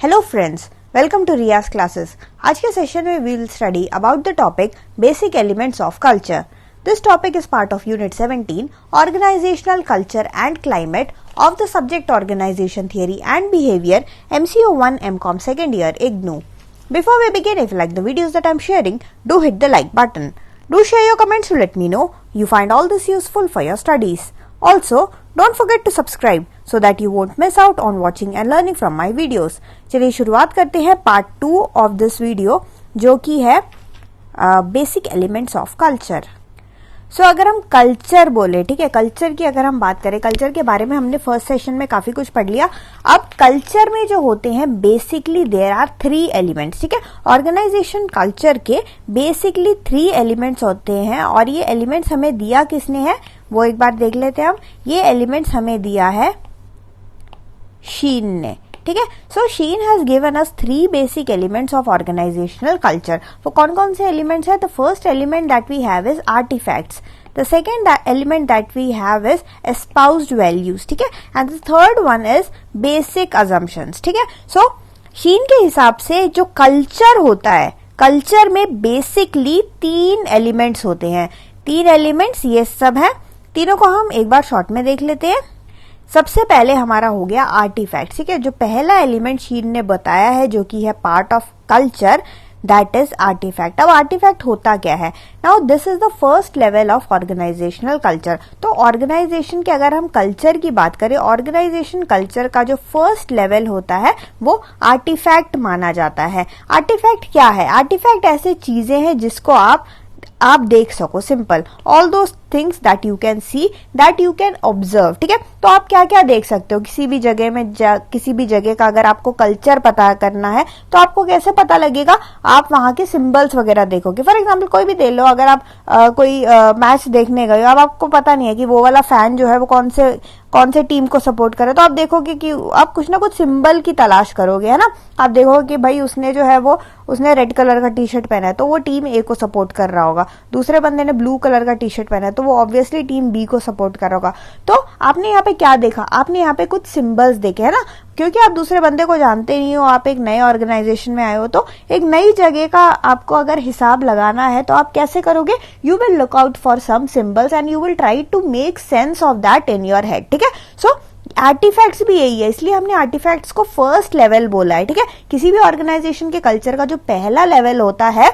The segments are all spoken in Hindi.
Hello friends, welcome to Riyaz classes. आज के सेशन में we will study about the topic basic elements of culture. This topic is part of unit 17 organizational culture and climate of the subject organization theory and behavior MCO1 MCOM second year IGNOU. Before we begin, if you like the videos that I'm sharing, do hit the like button. Do share your comments to let me know you find all this useful for your studies. Also, don't forget to subscribe so that you won't miss out on watching and learning from my videos. चलिए शुरुआत करते हैं पार्ट 2 ऑफ दिस वीडियो, जो कि है बेसिक एलिमेंट्स ऑफ कल्चर। सो अगर हम कल्चर बोले, ठीक है, कल्चर की अगर हम बात करें, कल्चर के बारे में हमने फर्स्ट सेशन में काफी कुछ पढ़ लिया। अब कल्चर में जो होते हैं बेसिकली देयर आर 3 एलिमेंट्स, ठीक है। ऑर्गेनाइजेशन कल्चर के बेसिकली 3 एलिमेंट्स होते हैं, और ये एलिमेंट्स हमें दिया किसने है वो एक बार देख लेते हैं हम। ये एलिमेंट्स हमें दिया है शीन ने, ठीक है। So Schein has given us 3 basic elements of organisational culture. वो कौन कौन से एलिमेंट्स है? The first element that we have is artifacts, the second element that we have is espoused values, ठीक है, and the third one is basic assumptions, ठीक है। सो शीन के हिसाब से जो कल्चर होता है, कल्चर में बेसिकली 3 एलिमेंट्स होते हैं। 3 एलिमेंट्स ये सब है, तीनों को हम एक बार शॉर्ट में देख लेते हैं। सबसे पहले हमारा हो गया आर्टिफैक्ट, ठीक है। जो पहला एलिमेंट शीन ने बताया है जो कि है part of culture, that is artifact. अब आर्टिफैक्ट होता क्या है? Now this is the first level of organisational culture. तो ऑर्गेनाइजेशन के अगर हम कल्चर की बात करें, ऑर्गेनाइजेशन कल्चर का जो फर्स्ट लेवल होता है वो आर्टिफैक्ट माना जाता है। आर्टिफैक्ट क्या है? आर्टिफैक्ट ऐसे चीजें हैं जिसको आप देख सको, simple, all those things that you can see, that you can observe, ठीक है। तो आप क्या क्या देख सकते हो किसी भी जगह में, किसी भी जगह का अगर आपको कल्चर पता करना है तो आपको कैसे पता लगेगा? आप वहां के सिंबल्स वगैरह देखोगे। फॉर एग्जांपल कोई भी देख लो, अगर आप कोई मैच देखने गए, अब आपको पता नहीं है कि वो वाला फैन जो है वो कौन से टीम को सपोर्ट करे, तो आप देखोगे कि आप कुछ ना कुछ सिंबल की तलाश करोगे, है ना। आप देखोगे कि भाई उसने जो है वो उसने रेड कलर का टी शर्ट पहना है तो वो टीम ए को सपोर्ट कर रहा होगा, दूसरे बंदे ने ब्लू कलर का टी शर्ट पहना है तो वो ऑब्वियसली टीम बी को सपोर्ट कर रहा होगा। तो आपने यहाँ पे क्या देखा? आपने यहाँ पे कुछ सिंबल्स देखे, है ना, क्योंकि आप दूसरे बंदे को जानते नहीं हो, आप एक नए ऑर्गेनाइजेशन में आए हो, तो एक नई जगह का आपको अगर हिसाब लगाना है तो आप कैसे करोगे? You will look out for some symbols and you will try to make sense of that in your head, ठीक है। सो आर्टिफैक्ट्स भी यही है, इसलिए हमने आर्टिफैक्ट्स को फर्स्ट लेवल बोला है, ठीक है। किसी भी ऑर्गेनाइजेशन के कल्चर का जो पहला लेवल होता है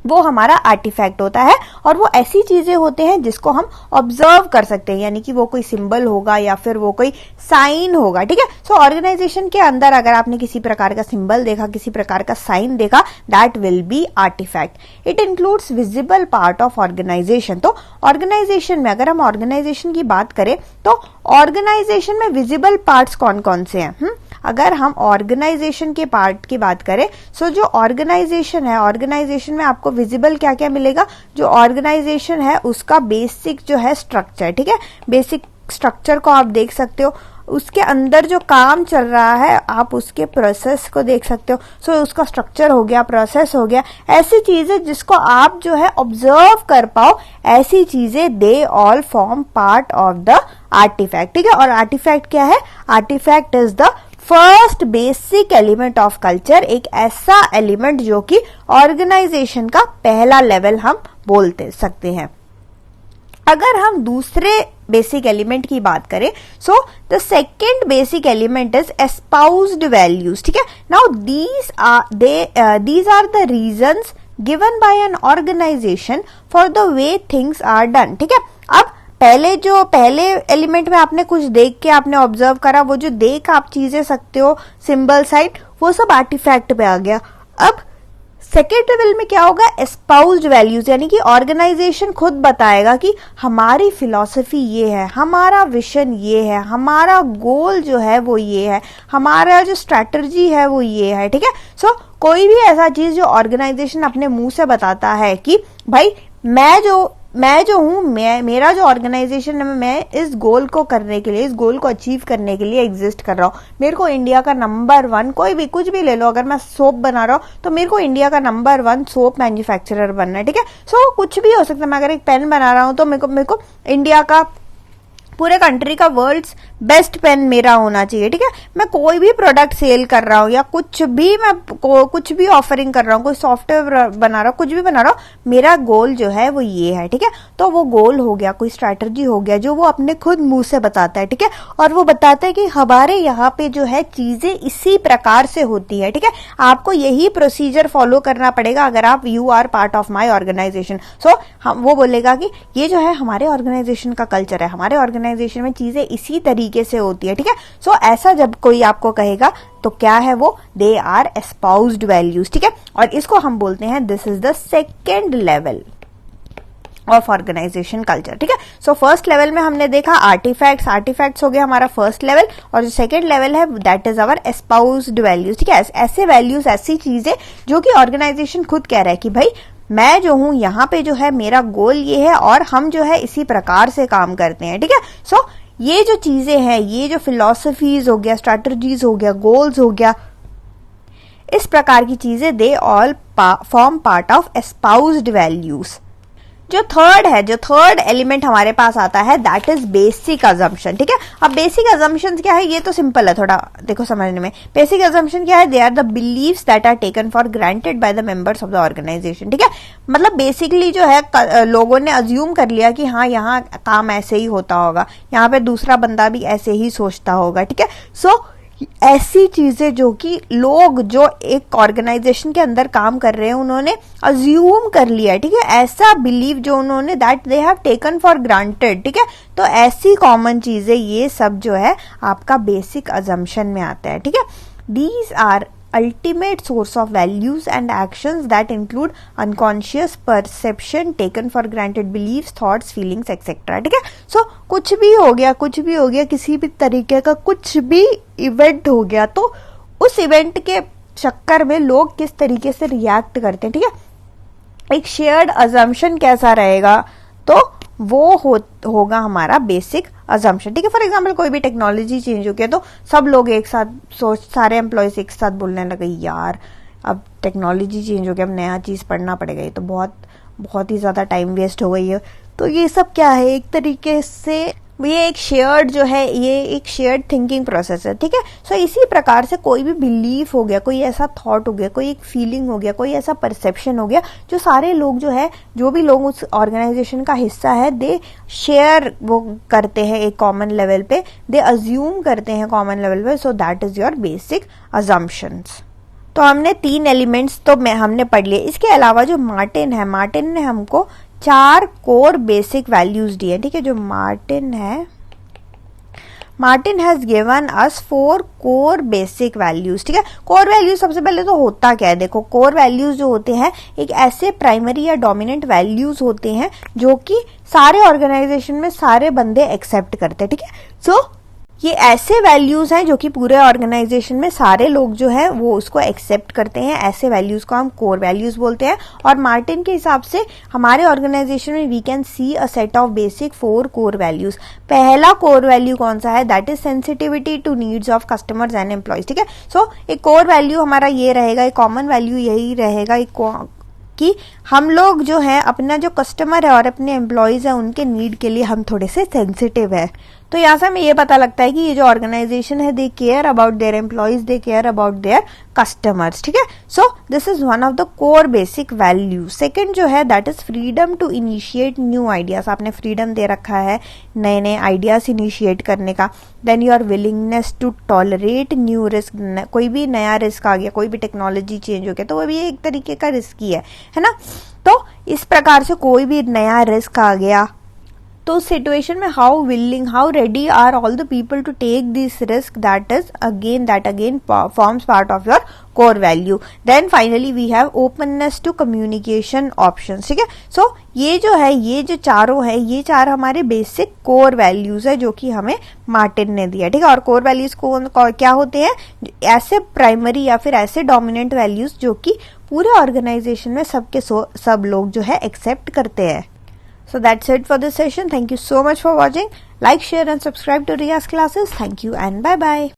वो हमारा आर्टिफैक्ट होता है, और वो ऐसी चीजें होते हैं जिसको हम ऑब्जर्व कर सकते हैं, यानी कि वो कोई सिंबल होगा या फिर वो कोई साइन होगा, ठीक है। सो ऑर्गेनाइजेशन के अंदर अगर आपने किसी प्रकार का सिंबल देखा, किसी प्रकार का साइन देखा, that will be artifact. It includes visible part of organization. तो ऑर्गेनाइजेशन में अगर हम ऑर्गेनाइजेशन की बात करें तो ऑर्गेनाइजेशन में विजिबल पार्ट्स कौन कौन से हैं? अगर हम ऑर्गेनाइजेशन के पार्ट की बात करें, सो जो ऑर्गेनाइजेशन है, ऑर्गेनाइजेशन में आपको विजिबल क्या क्या मिलेगा? जो ऑर्गेनाइजेशन है उसका बेसिक जो है स्ट्रक्चर, ठीक है, बेसिक स्ट्रक्चर को आप देख सकते हो। उसके अंदर जो काम चल रहा है आप उसके प्रोसेस को देख सकते हो। सो उसका स्ट्रक्चर हो गया, प्रोसेस हो गया, ऐसी चीजें जिसको आप जो है ऑब्जर्व कर पाओ, ऐसी चीजें they all form part of the artifact, ठीक है। और आर्टिफैक्ट क्या है? Artifact is the first basic element of culture, एक ऐसा एलिमेंट जो कि ऑर्गेनाइजेशन का पहला लेवल हम बोलते सकते हैं। अगर हम दूसरे बेसिक एलिमेंट की बात करें, so the second basic element is espoused values, ठीक है। Now these are the reasons given by an organization for the way things are done, ठीक है। अब पहले एलिमेंट में आपने कुछ देख के आपने ऑब्जर्व करा, वो जो देख आप चीजें सकते हो, सिंबल साइड, वो सब आर्टिफैक्ट पे आ गया। अब सेकेंड लेवल में क्या होगा? एस्पाउस्ड वैल्यूज, यानी कि ऑर्गेनाइजेशन खुद बताएगा कि हमारी फिलॉसफी ये है, हमारा विजन ये है, हमारा गोल जो है वो ये है, हमारा जो स्ट्रैटेजी है वो ये है, ठीक है। सो कोई भी ऐसा चीज जो ऑर्गेनाइजेशन अपने मुंह से बताता है कि भाई मैं जो हूं, मेरा जो ऑर्गेनाइजेशन है, मैं इस गोल को करने के लिए, इस गोल को अचीव करने के लिए एग्जिस्ट कर रहा हूं। मेरे को इंडिया का नंबर 1, कोई भी कुछ भी ले लो, अगर मैं सोप बना रहा हूं तो मेरे को इंडिया का नंबर 1 सोप मैन्युफैक्चरर बनना है, ठीक है। सो कुछ भी हो सकता है। मैं अगर एक पेन बना रहा हूं तो मेरे को इंडिया का पूरे कंट्री का वर्ल्ड्स बेस्ट पेन मेरा होना चाहिए, ठीक है। मैं कोई भी प्रोडक्ट सेल कर रहा हूँ या कुछ भी ऑफरिंग कर रहा हूँ, कोई सॉफ्टवेयर बना रहा हूँ, कुछ भी बना रहा हूँ, मेरा गोल जो है वो ये है, ठीक है। तो वो गोल हो गया, कोई स्ट्रैटेजी हो गया जो वो अपने खुद मुंह से बताता है, ठीक है। और वो बताता है कि हमारे यहाँ पे जो है चीजें इसी प्रकार से होती है, ठीक है। आपको यही प्रोसीजर फॉलो करना पड़ेगा अगर आप you are part of my organisation. So वो बोलेगा कि ये जो है हमारे ऑर्गेनाइजेशन का कल्चर है, हमारे ऑर्गेनाइजेशन में चीजें इसी तरीके से होती है, ठीक है। सो ऐसा जब कोई आपको कहेगा तो क्या है वो, दे आर एस्पाउस्ड वैल्यूज, ठीक है। और इसको हम बोलते हैं this is the second level of organization culture, ठीक है। सो फर्स्ट लेवल में हमने देखा आर्टिफैक्ट्स हो गया हमारा फर्स्ट लेवल, और जो सेकेंड लेवल है that is our espoused values, ठीक है। ऐसे वैल्यूज, ऐसी चीजें जो कि ऑर्गेनाइजेशन खुद कह रहा है कि भाई मैं जो हूं यहाँ पे जो है मेरा गोल ये है और हम जो है इसी प्रकार से काम करते हैं, ठीक है। सो ये जो चीजें हैं, ये जो फिलॉसफीज हो गया, स्ट्रैटेजीज हो गया, गोल्स हो गया, इस प्रकार की चीजें they all form part of एस्पाउस्ड values. जो थर्ड एलिमेंट हमारे पास आता है दैट इज बेसिक अजम्पशन, ठीक है। अब बेसिक अजम्पशन क्या है, ये तो सिंपल है थोड़ा, देखो समझने में। बेसिक अजम्पशन क्या है, they are the beliefs that are taken for granted by the members of the organization, ठीक है। मतलब बेसिकली जो है लोगों ने अज्यूम कर लिया कि हाँ यहाँ काम ऐसे ही होता होगा, यहाँ पे दूसरा बंदा भी ऐसे ही सोचता होगा, ठीक है। सो ऐसी चीजें जो कि लोग जो एक ऑर्गेनाइजेशन के अंदर काम कर रहे हैं उन्होंने अज्यूम कर लिया है, ठीक है। ऐसा बिलीव जो उन्होंने that they have taken for granted, ठीक है। तो ऐसी कॉमन चीजें ये सब जो है आपका बेसिक अजम्पशन में आता है, ठीक है। These are ultimate source of values and actions that include unconscious perception taken for granted beliefs, thoughts, feelings, etc. ठीक है। सो कुछ भी हो गया, किसी भी तरीके का कुछ भी इवेंट हो गया, तो उस इवेंट के चक्कर में लोग किस तरीके से रिएक्ट करते हैं, ठीक है। एक शेयर्ड अजम्पशन कैसा रहेगा, तो वो होगा हमारा बेसिक अजम्पशन, ठीक है। फॉर एग्जाम्पल कोई भी टेक्नोलॉजी चेंज हो गया तो सब लोग एक साथ सारे एम्प्लॉयज एक साथ बोलने लगे यार अब टेक्नोलॉजी चेंज हो गया, अब नया चीज पढ़ना पड़ेगा, ये तो बहुत ही ज्यादा टाइम वेस्ट हो गई है। तो ये सब क्या है, एक तरीके से ये एक शेयर्ड थिंकिंग प्रोसेस है, ठीक है। सो इसी प्रकार से कोई भी बिलीफ हो गया, कोई ऐसा थॉट हो गया, कोई एक फीलिंग हो गया, कोई ऐसा परसेप्शन हो गया जो सारे लोग जो भी लोग उस ऑर्गेनाइजेशन का हिस्सा है दे शेयर वो करते हैं एक कॉमन लेवल पे, दे अज्यूम करते हैं कॉमन लेवल पे। So that is your basic assumptions. तो हमने 3 एलिमेंट्स तो हमने पढ़ लिए। इसके अलावा जो मार्टिन ने हमको 4 कोर बेसिक वैल्यूज दिए, ठीक है। जो Martin has given us 4 core basic values, ठीक है। कोर वैल्यूज सबसे पहले तो होता क्या है, देखो कोर वैल्यूज जो होते हैं एक ऐसे प्राइमरी या डोमिनेंट वैल्यूज होते हैं जो कि सारे ऑर्गेनाइजेशन में सारे बंदे एक्सेप्ट करते हैं, ठीक है। सो ये ऐसे वैल्यूज हैं जो कि पूरे ऑर्गेनाइजेशन में सारे लोग जो है वो उसको एक्सेप्ट करते हैं, ऐसे वैल्यूज को हम कोर वैल्यूज बोलते हैं। और मार्टिन के हिसाब से हमारे ऑर्गेनाइजेशन में we can see a set of basic 4 core values. पहला कोर वैल्यू कौन सा है, that is sensitivity to needs of customers and employees, ठीक है। सो एक कोर वैल्यू हमारा ये रहेगा, एक कॉमन वैल्यू यही रहेगा कि हम लोग जो है अपना जो कस्टमर है और अपने एम्प्लॉयज है उनके नीड के लिए हम थोड़े से सेंसिटिव है। तो यहाँ से हमें ये पता लगता है कि ये जो ऑर्गेनाइजेशन है they care about their employees, they care about their customers, ठीक है। So this is one of the core basic value. Second जो है that is freedom to initiate new ideas, आपने फ्रीडम दे रखा है नए आइडियाज इनिशिएट करने का। Then your willingness to tolerate new risk, कोई भी नया रिस्क आ गया, कोई भी टेक्नोलॉजी चेंज हो गया तो वो भी एक तरीके का रिस्क ही है ना। तो इस प्रकार से कोई भी नया रिस्क आ गया तो सिचुएशन में how ready are all the people to take this risk, that again forms part of your core value. Then finally we have openness to communication options, ठीक है। सो ये जो चारों है ये 4 हमारे बेसिक कोर वैल्यूज है जो कि हमें मार्टिन ने दिया, ठीक है। और कोर वैल्यूज क्या होते हैं, ऐसे प्राइमरी या फिर ऐसे डोमिनेंट वैल्यूज जो कि पूरे ऑर्गेनाइजेशन में सब लोग जो है एक्सेप्ट करते हैं। So that's it for this session. Thank you so much for watching. Like, share and subscribe to Riya's classes. Thank you and bye bye.